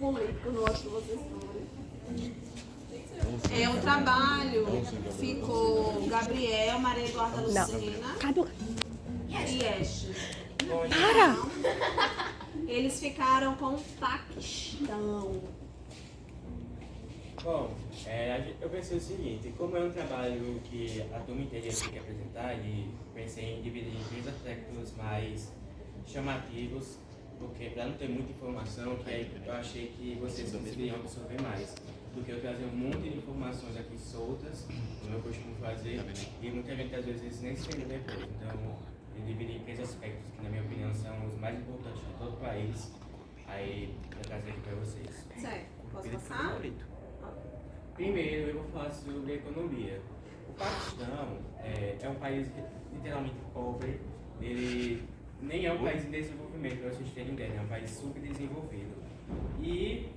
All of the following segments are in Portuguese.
político no acho que vocês é o trabalho ficou Gabriel, Maria Eduarda Lucina e Ashley. Para! Eles ficaram com o Paquistão. Bom, eu pensei o seguinte, como é um trabalho que a turma inteira tem que apresentar, e pensei em dividir em 3 aspectos mais chamativos, porque para não ter muita informação, que aí eu achei que vocês conseguiriam absorver mais do que eu trazer um monte de informações aqui soltas, como eu costumo fazer, e muita gente às vezes nem se entende depois. Então, eu dividi em 3 aspectos que, na minha opinião, são os mais importantes de todo o país, aí eu trazer aqui para vocês. Certo, posso passar? Primeiro, eu vou falar sobre economia. O Paquistão é um país literalmente pobre, ele nem é um país em desenvolvimento, para vocês terem ideia, é um país subdesenvolvido. E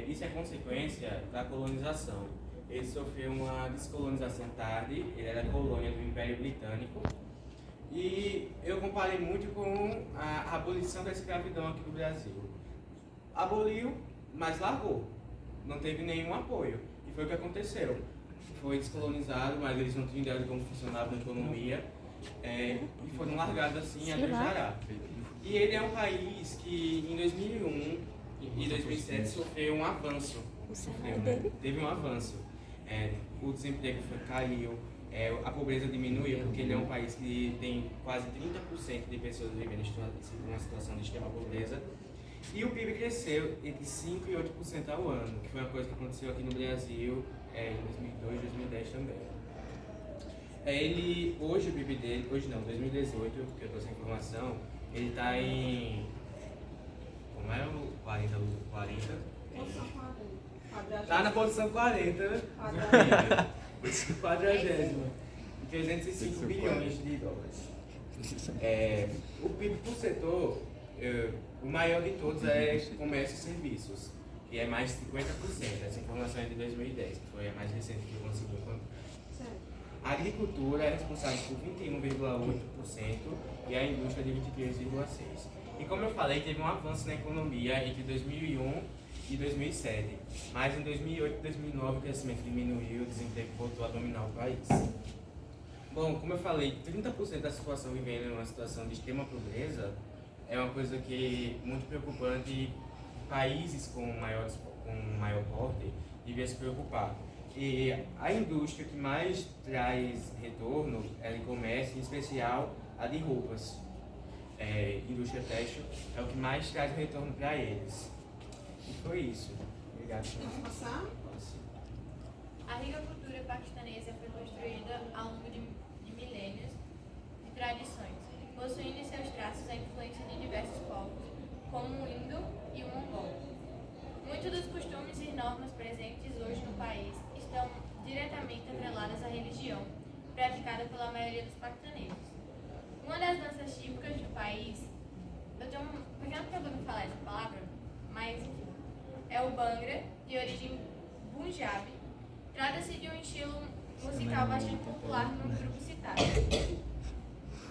isso é consequência da colonização. Ele sofreu uma descolonização tarde, ele era colônia do Império Britânico. E eu comparei muito com a abolição da escravidão aqui no Brasil. Aboliu, mas largou. Não teve nenhum apoio. E foi o que aconteceu. Foi descolonizado, mas eles não tinham ideia de como funcionava a economia. E foram largados assim a dejará. E ele é um país que em 2001 e 2007 sofreu um avanço. Teve um avanço. O desemprego caiu, a pobreza diminuiu, porque ele é um país que tem quase 30% de pessoas vivendo em uma situação de extrema pobreza. E o PIB cresceu entre 5% e 8% ao ano, que foi uma coisa que aconteceu aqui no Brasil em 2002, 2010 também. Hoje o PIB dele, hoje não, 2018, que eu trouxe a informação, ele está em, como é o 40? Está na posição 40 do PIB, quadragésima, 305 bilhões de dólares. O PIB por setor, o maior de todos é comércio e serviços, que é mais de 50%. Essa informação é de 2010, que foi a mais recente que eu consegui encontrar. A agricultura é responsável por 21,8% e a indústria de 23,6%. E como eu falei, teve um avanço na economia entre 2001 e 2007. Mas em 2008 e 2009 o crescimento diminuiu e o desemprego voltou a dominar o país. Bom, como eu falei, 30% da população vivendo em uma situação de extrema pobreza é uma coisa que é muito preocupante e países com maior porte deviam se preocupar. E a indústria que mais traz retorno é em comércio, em especial a de roupas. Indústria têxtil é o que mais traz retorno para eles. E foi isso. Obrigado. Posso passar? A agricultura paquistanesa foi construída ao longo de milênios de tradições, possuindo em seus traços a influência de diversos povos, como o indo e o mongol. Muitos dos costumes e normas presentes hoje no país estão diretamente atreladas à religião, praticada pela maioria dos paquistaneses. Uma das danças típicas do país, eu tenho um pequeno problema em falar essa palavra, mas enfim, é o Bhangra, de origem Punjabi. Trata-se de um estilo musical bastante popular no grupo citado.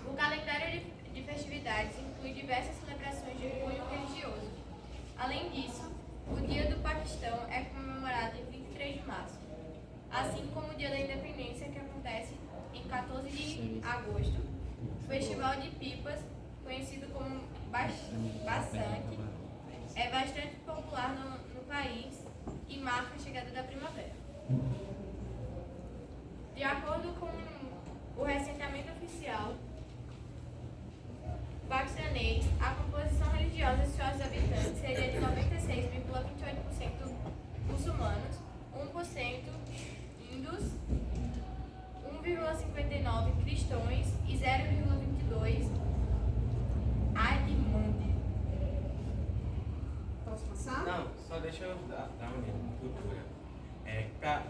O calendário de festividades inclui diversas celebrações de cunho religioso. Além disso, o Dia do Paquistão é comemorado em 23 de março, assim como o Dia da Independência, que acontece em 14 de agosto. O Festival de Pipas, conhecido como Basanque, é bastante popular no país e marca a chegada da primavera. De acordo com o recenseamento oficial paquistanês, a composição religiosa de seus habitantes seria de 96,28% muçulmanos, 1% hindus, 1,59% cristãos e 0,22% adimandi. Posso passar? Não, só deixa eu dar uma dica de cultura.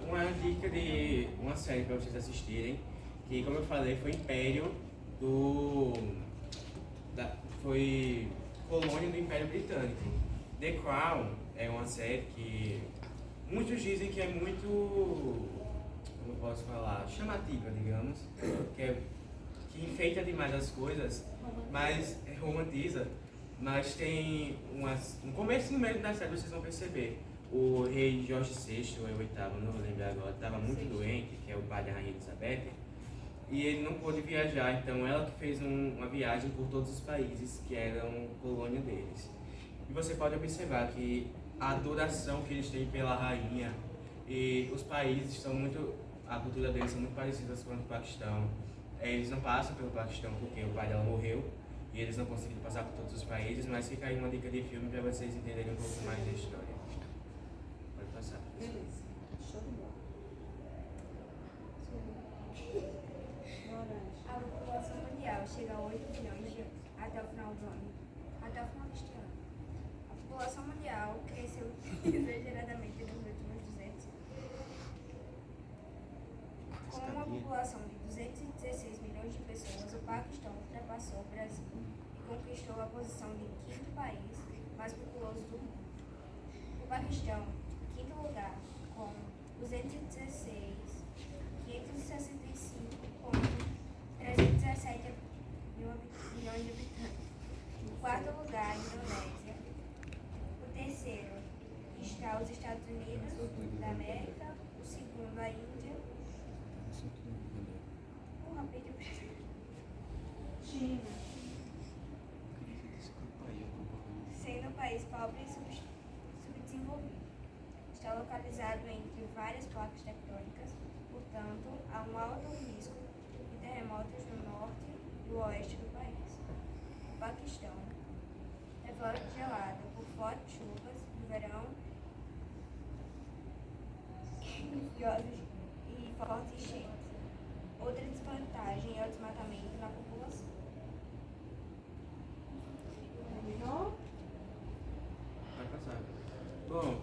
Uma dica de uma série para vocês assistirem, que como eu falei, foi Império foi colônia do Império Britânico. The Crown é uma série que muitos dizem que é muito, como eu posso falar, chamativa, digamos, que enfeita demais as coisas, mas romantiza, Mas tem no começo e no meio da série vocês vão perceber. O rei Jorge VI, ou é o oitavo, não vou lembrar agora, estava muito doente, que é o pai da rainha Elizabeth, e ele não pôde viajar, então ela que fez uma viagem por todos os países que eram colônia deles. E você pode observar que a adoração que eles têm pela rainha e os países são muito, a cultura deles são muito parecidas com a do Paquistão. Eles não passam pelo Paquistão porque o pai dela morreu e eles não conseguiram passar por todos os países, mas fica aí uma dica de filme para vocês entenderem um pouco mais da história. Pode passar. Beleza. Show de bola. Laranja. A população mundial chega a 8 bilhões até o final do ano. Até o final deste ano. A população mundial cresceu exageradamente nos últimos 200 anos. Com uma população de 216 milhões de pessoas, o Paquistão ultrapassou o Brasil e conquistou a posição de quinto país mais populoso do mundo. O Paquistão, quinto lugar, com 216.565,317 milhões de habitantes. No quarto lugar, a Indonésia. O terceiro está os Estados Unidos da América. O segundo, a Índia. China. Sendo um país pobre e subdesenvolvido. Está localizado entre várias placas tectônicas, portanto, há um alto risco de terremotos no norte e oeste do país. O Paquistão é flagelado por fortes chuvas no verão e fortes enchentes. Outra desvantagem é o desmatamento na população. Terminou? Vai passar. Bom,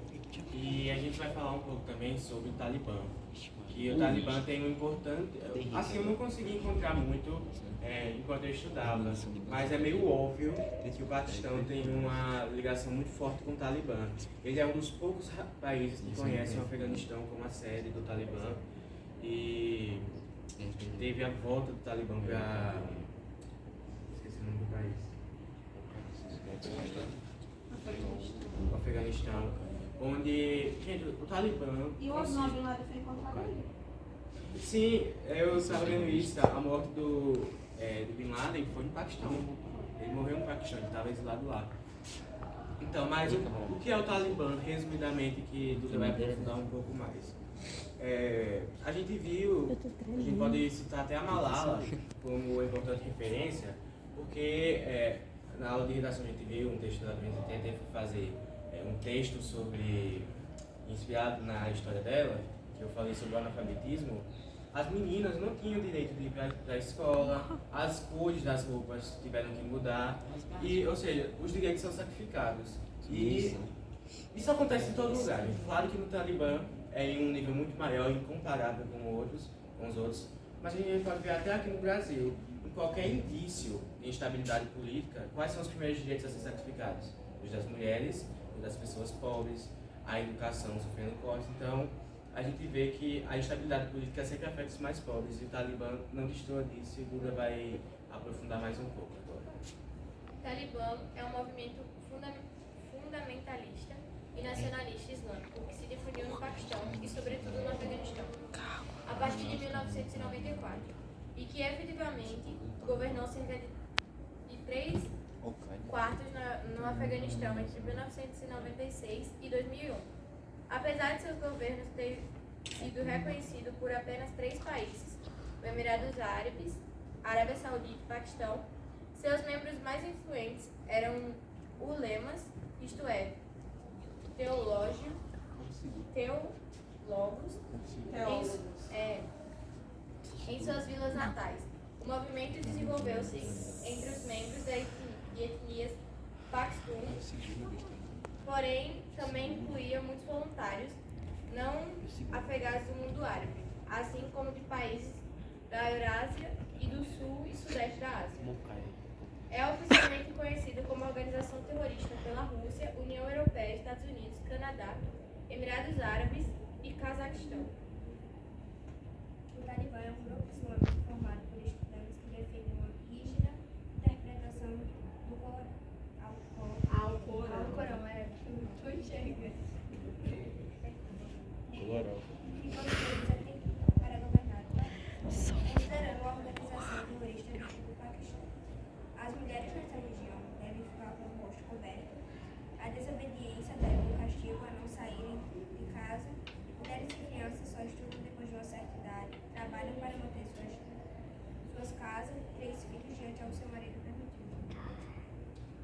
e a gente vai falar um pouco também sobre o Talibã. Que o Talibã tem um importante. Assim, eu não consegui encontrar muito enquanto eu estudava, mas é meio óbvio que o Paquistão tem uma ligação muito forte com o Talibã. Ele é um dos poucos países que conhecem o Afeganistão como a sede do Talibã. E teve a volta do Talibã para. Esqueci o nome do país. O Afeganistão. Onde, gente, o Talibã. E o Osama Bin Laden foi encontrado ali. Sim, eu estava vendo isso. A morte do Bin Laden foi no Paquistão. Ele morreu no Paquistão, ele estava exilado lá. Então, mas o que é o Talibã, resumidamente, que Duda vai aprofundar um pouco mais? A gente viu, a gente pode citar até a Malala como importante referência, porque na aula de redação a gente viu um texto da 2080, teve que fazer um texto sobre, inspirado na história dela, que eu falei sobre o analfabetismo. As meninas não tinham direito de ir para a escola, as cores das roupas tiveram que mudar, ou seja, os direitos são sacrificados. E isso acontece em todo lugar. Claro que no Talibã é em um nível muito maior, incomparável com os outros, mas a gente pode ver até aqui no Brasil, em qualquer indício de instabilidade política, quais são os primeiros direitos a ser sacrificados? Os das mulheres, os das pessoas pobres, a educação sofrendo cortes. Então, a gente vê que a instabilidade política sempre afeta os mais pobres e o Talibã não destoa disso, e o Buda vai aprofundar mais um pouco agora. O Talibã é um movimento fundamentalista e nacionalista islâmico que se difundiu no Paquistão e, sobretudo, no Afeganistão, a partir de 1994, e que efetivamente governou cerca de 3/4 no Afeganistão entre 1996 e 2001. Apesar de seus governos terem sido reconhecidos por apenas 3 países, o Emirados Árabes, Arábia Saudita e Paquistão, seus membros mais influentes eram ulemas, isto é, teólogos, em suas vilas natais. O movimento desenvolveu-se entre os membros de etnias paquistanas, porém também incluía muitos voluntários não afegãos do mundo árabe, assim como de países da Eurásia e do sul e sudeste da Ásia. É oficialmente conhecido como organização terrorista pela Rússia, União Europeia, Estados Unidos, Canadá, Emirados Árabes e Cazaquistão. O Talibã é um grupo islâmico formado por estudantes que defendem uma rígida interpretação do Corão. Alcorão é tu enxerga. Glorioso. E construídos aqui para governar. Considerando a organização terrorista do Paquistão. As mulheres nessa região devem ficar com o rosto coberto. A desobediência deve um castigo a não saírem de casa. Mulheres e crianças só estudam depois de uma certa idade. Trabalham para manter suas casas e 3 filhos diante ao seu marido permitido.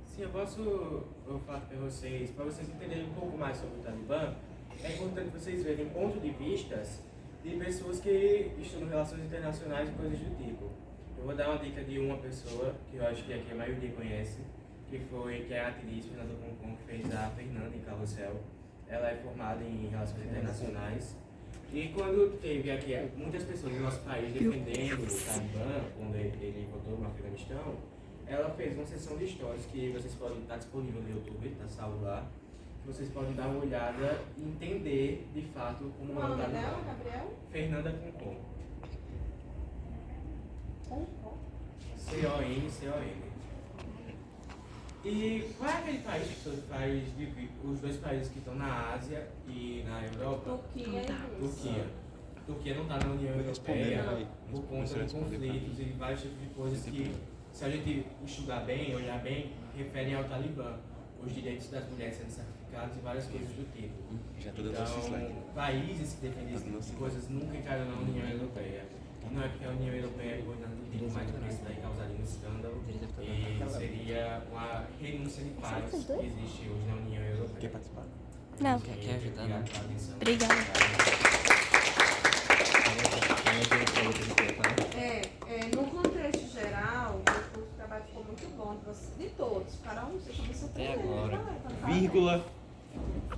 Sim, eu falar para vocês entenderem um pouco mais sobre o Talibã, é importante vocês verem pontos de vistas de pessoas que estudam relações internacionais e coisas do tipo. Eu vou dar uma dica de uma pessoa que eu acho que aqui a maioria conhece, que é a atriz Fernanda Concon, que fez a Fernanda em Carrossel. Ela é formada em relações internacionais. E quando teve aqui muitas pessoas do nosso país defendendo o Talibã, quando ele votou no Afeganistão, ela fez uma sessão de stories que vocês podem estar disponível no YouTube, está salvo lá. Vocês podem dar uma olhada e entender de fato como Qual é o o nome Talibã. dela, Gabriel? Fernanda Concon. Concon. C-O-N-C-O-N. E qual é aquele país que os dois países que estão na Ásia e na Europa? Turquia e Rússia. Turquia não está na União Europeia por conta de conflitos e vários tipos de coisas que, se a gente estudar bem, olhar bem, referem ao Talibã. Os direitos das mulheres sendo sacrificados e várias coisas do tipo. Então, países que defendem esse tipo de coisas nunca entraram na União Europeia. Não é porque a União Europeia é coisa do tipo, mas porque isso daí causaria um escândalo e seria uma renúncia de paz que existe hoje na União Europeia. Quer participar? Não. Quer ajudar? Obrigada. No contexto geral, o trabalho ficou muito bom de todos. Cada um, vocês estão me surpreendendo. agora. Vírgula.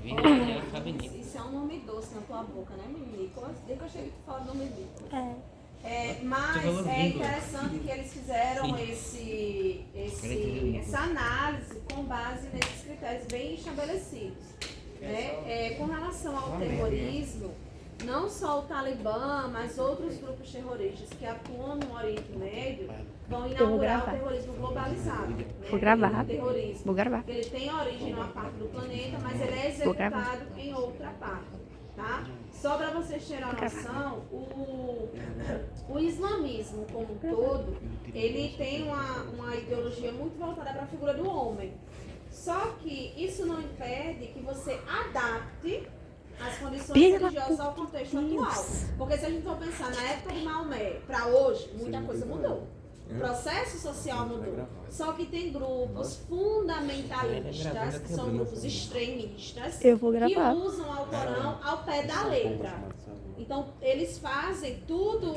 Vírgula é alfabeto. Isso é um nome doce na tua boca, né, menino? Nicolas? Desde que eu cheguei, tu fala do nome Nicolas. Mas falando é vírgula. interessante que eles fizeram essa análise com base nesses critérios bem estabelecidos. Né? Com relação ao terrorismo, não só o Talibã, mas outros grupos terroristas que atuam no Oriente Médio vão inaugurar o terrorismo globalizado. Né? Vou gravar. O terrorismo. Vou gravar. Ele tem origem numa parte do planeta, mas ele é executado em outra parte. Tá? Só para vocês terem uma noção, o islamismo como um todo, ele tem uma ideologia muito voltada para a figura do homem. Só que isso não impede que você adapte as condições religiosas ao contexto atual. Porque se a gente for pensar na época de Maomé para hoje, muita coisa mudou. O processo social mudou. Só que tem grupos fundamentalistas, que são grupos extremistas, Eu vou que gravar. usam o Alcorão ao pé da letra. Então, eles fazem tudo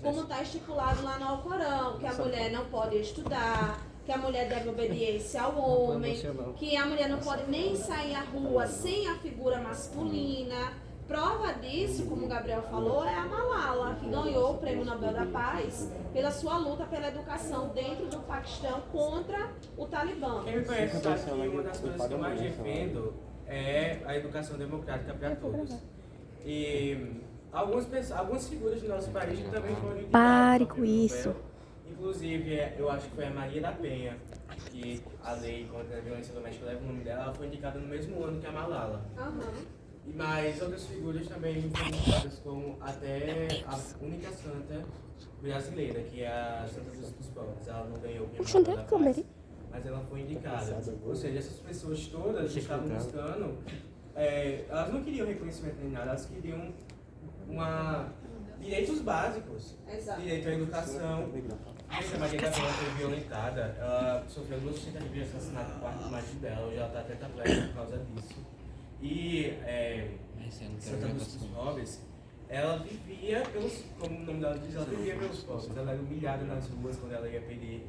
como está estipulado lá no Alcorão, que a mulher não pode estudar, que a mulher deve obediência ao homem, que a mulher não pode nem sair à rua sem a figura masculina. Prova disso, como o Gabriel falou, é a Malala, que ganhou o Prêmio Nobel da Paz pela sua luta pela educação dentro do Paquistão contra o Talibã. Quem me conhece sabe que uma das coisas que eu mais defendo é a educação democrática para todos. E algumas figuras do nosso país também foram indicadas. Pare ao com Prêmio isso. Nobel. Inclusive, eu acho que foi a Maria da Penha, que a lei contra a violência doméstica leva o nome dela, ela foi indicada no mesmo ano que a Malala. Mas outras figuras também foram indicadas como até a única santa brasileira, que é a Santa dos Pobres. Ela não ganhou o Prêmio Nobel da Paz, mas ela foi indicada. Ou seja, essas pessoas todas estavam buscando, elas não queriam reconhecimento nem nada, elas queriam direitos básicos. Exato. Direito à educação. Essa Maria da Penha foi violentada, ela sofreu 2 tentativas de assassinato por parte do marido dela, hoje ela está tetraplégica por causa disso. E Santa Lúcia dos Pobres, ela vivia como o nome dela diz, ela vivia pelos pobres. Ela era humilhada nas ruas quando ela ia pedir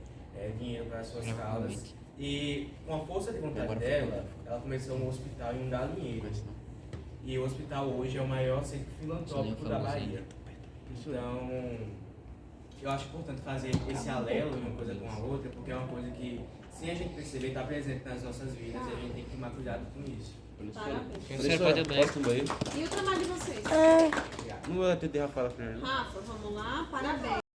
dinheiro para as suas causas. E com a força de vontade dela, ela começou um hospital em um galinheiro. E o hospital hoje é o maior centro filantrópico da Bahia. Então, eu acho importante fazer esse alelo de uma coisa com a outra, porque é uma coisa que, sem a gente perceber, está presente nas nossas vidas e a gente tem que tomar cuidado com isso. Parabéns. Você pode abrir. E o trabalho de vocês? Não vou atender Rafaela primeiro. Rafa, vamos lá, parabéns.